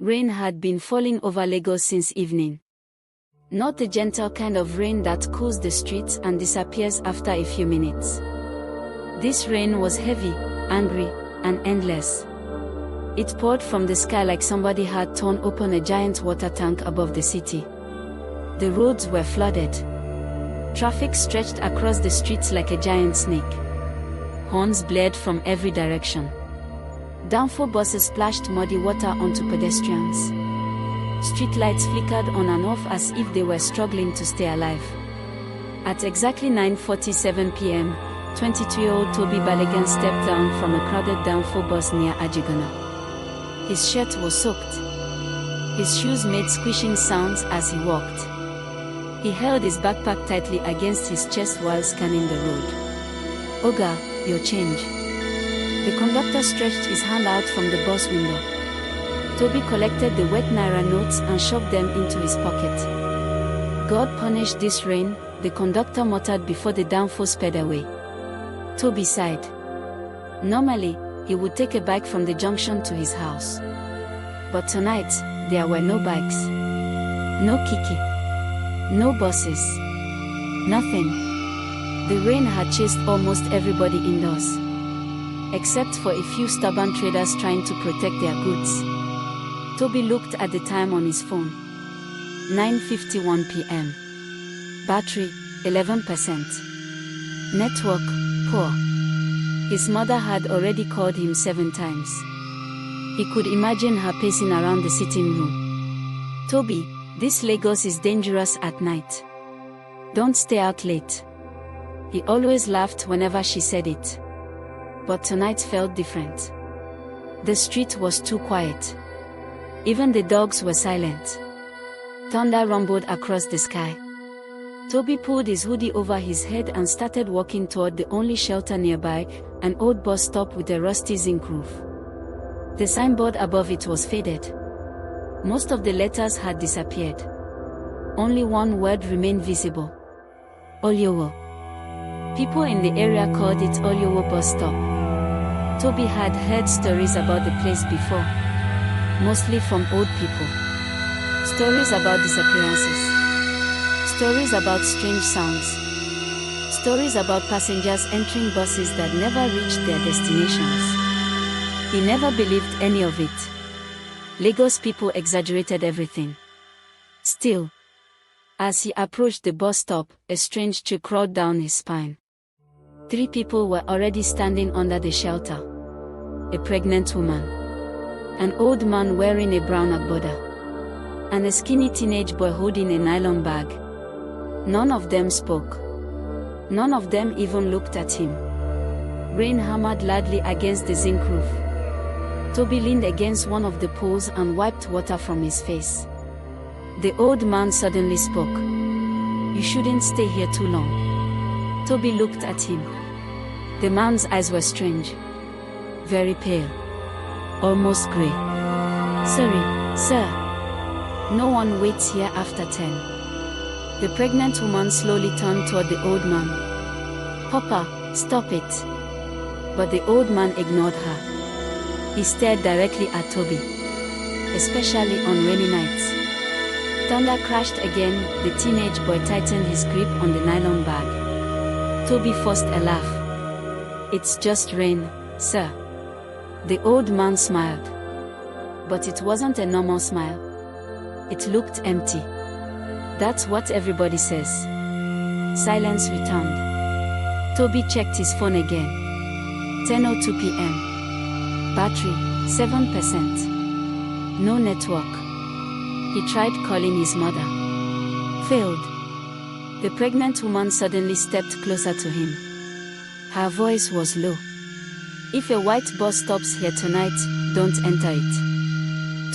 Rain had been falling over Lagos since evening. Not the gentle kind of rain that cools the streets and disappears after a few minutes. This rain was heavy, angry, and endless. It poured from the sky like somebody had torn open a giant water tank above the city. The roads were flooded. Traffic stretched across the streets like a giant snake. Horns blared from every direction. Downfall buses splashed muddy water onto pedestrians. Streetlights flickered on and off as if they were struggling to stay alive. At exactly 9:47 p.m., 22-year-old Tobi Balogun stepped down from a crowded Downfall bus near Ajigona. His shirt was soaked. His shoes made squishing sounds as he walked. He held his backpack tightly against his chest while scanning the road. "Oga, your change." The conductor stretched his hand out from the bus window. Tobi collected the wet naira notes and shoved them into his pocket. "God punish this rain," the conductor muttered before the Downfall sped away. Tobi sighed. Normally, he would take a bike from the junction to his house. But tonight, there were no bikes. No Kiki. No buses. Nothing. The rain had chased almost everybody indoors. Except for a few stubborn traders trying to protect their goods. Tobi looked at the time on his phone. 9:51 p.m. Battery, 11%. Network, poor. His mother had already called him 7 times. He could imagine her pacing around the sitting room. "Tobi, this Lagos is dangerous at night. Don't stay out late." He always laughed whenever she said it. But tonight felt different. The street was too quiet. Even the dogs were silent. Thunder rumbled across the sky. Tobi pulled his hoodie over his head and started walking toward the only shelter nearby, an old bus stop with a rusty zinc roof. The signboard above it was faded. Most of the letters had disappeared. Only one word remained visible. Oluwo. People in the area called it Oluwo Bus Stop. Tobi had heard stories about the place before. Mostly from old people. Stories about disappearances. Stories about strange sounds. Stories about passengers entering buses that never reached their destinations. He never believed any of it. Lagos people exaggerated everything. Still, as he approached the bus stop, a strange chill crawled down his spine. 3 people were already standing under the shelter. A pregnant woman. An old man wearing a brown agbada. And a skinny teenage boy holding a nylon bag. None of them spoke. None of them even looked at him. Rain hammered loudly against the zinc roof. Tobi leaned against one of the poles and wiped water from his face. The old man suddenly spoke. "You shouldn't stay here too long." Tobi looked at him. The man's eyes were strange. Very pale. Almost grey. "Sorry, sir. No one waits here after 10. The pregnant woman slowly turned toward the old man. "Papa, stop it." But the old man ignored her. He stared directly at Tobi. Especially on rainy nights. Thunder crashed again. The teenage boy tightened his grip on the nylon bag. Tobi forced a laugh. "It's just rain, sir." The old man smiled. But it wasn't a normal smile. It looked empty. "That's what everybody says." Silence returned. Tobi checked his phone again. 10:02 p.m. Battery, 7%. No network. He tried calling his mother. Failed. The pregnant woman suddenly stepped closer to him. Her voice was low. "If a white bus stops here tonight, don't enter it."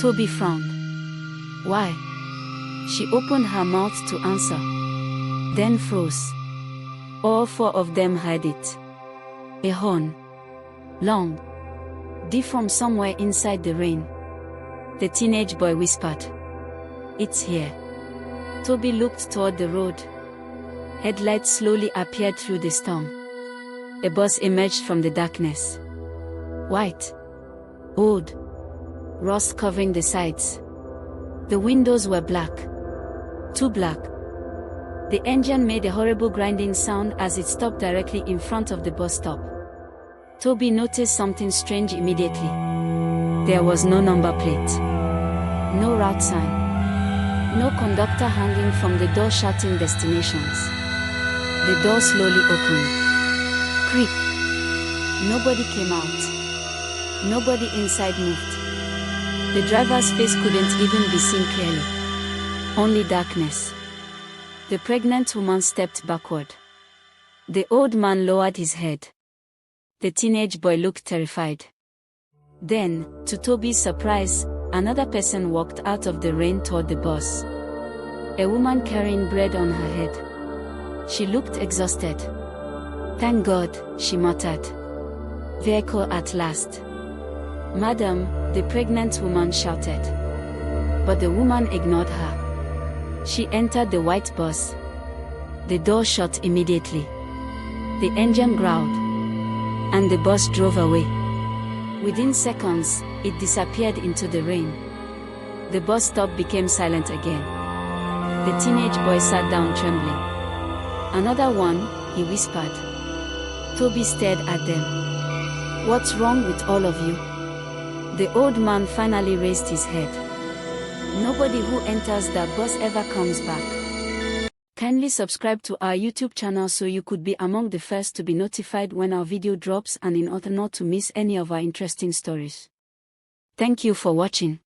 Tobi frowned. "Why?" She opened her mouth to answer. Then froze. All 4 of them heard it. A horn. Long. Deep from somewhere inside the rain. The teenage boy whispered. "It's here." Tobi looked toward the road. Headlights slowly appeared through the storm. A bus emerged from the darkness. White. Old. rust covering the sides. The windows were black. Too black. The engine made a horrible grinding sound as it stopped directly in front of the bus stop. Tobi noticed something strange immediately. There was no number plate. No route sign. No conductor hanging from the door shouting destinations. The door slowly opened. Creak. Nobody came out. Nobody inside moved. The driver's face couldn't even be seen clearly. Only darkness. The pregnant woman stepped backward. The old man lowered his head. The teenage boy looked terrified. Then, to Tobi's surprise, another person walked out of the rain toward the bus. A woman carrying bread on her head. She looked exhausted. "Thank God," she muttered. "Vehicle at last." "Madam," the pregnant woman shouted. But the woman ignored her. She entered the white bus. The door shut immediately. The engine growled. And the bus drove away. Within seconds, it disappeared into the rain. The bus stop became silent again. The teenage boy sat down trembling. "Another one," he whispered. Tobi stared at them. "What's wrong with all of you?" The old man finally raised his head. "Nobody who enters that bus ever comes back." Kindly subscribe to our YouTube channel so you could be among the first to be notified when our video drops and in order not to miss any of our interesting stories. Thank you for watching.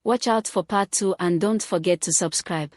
Watch out for part 2 and don't forget to subscribe.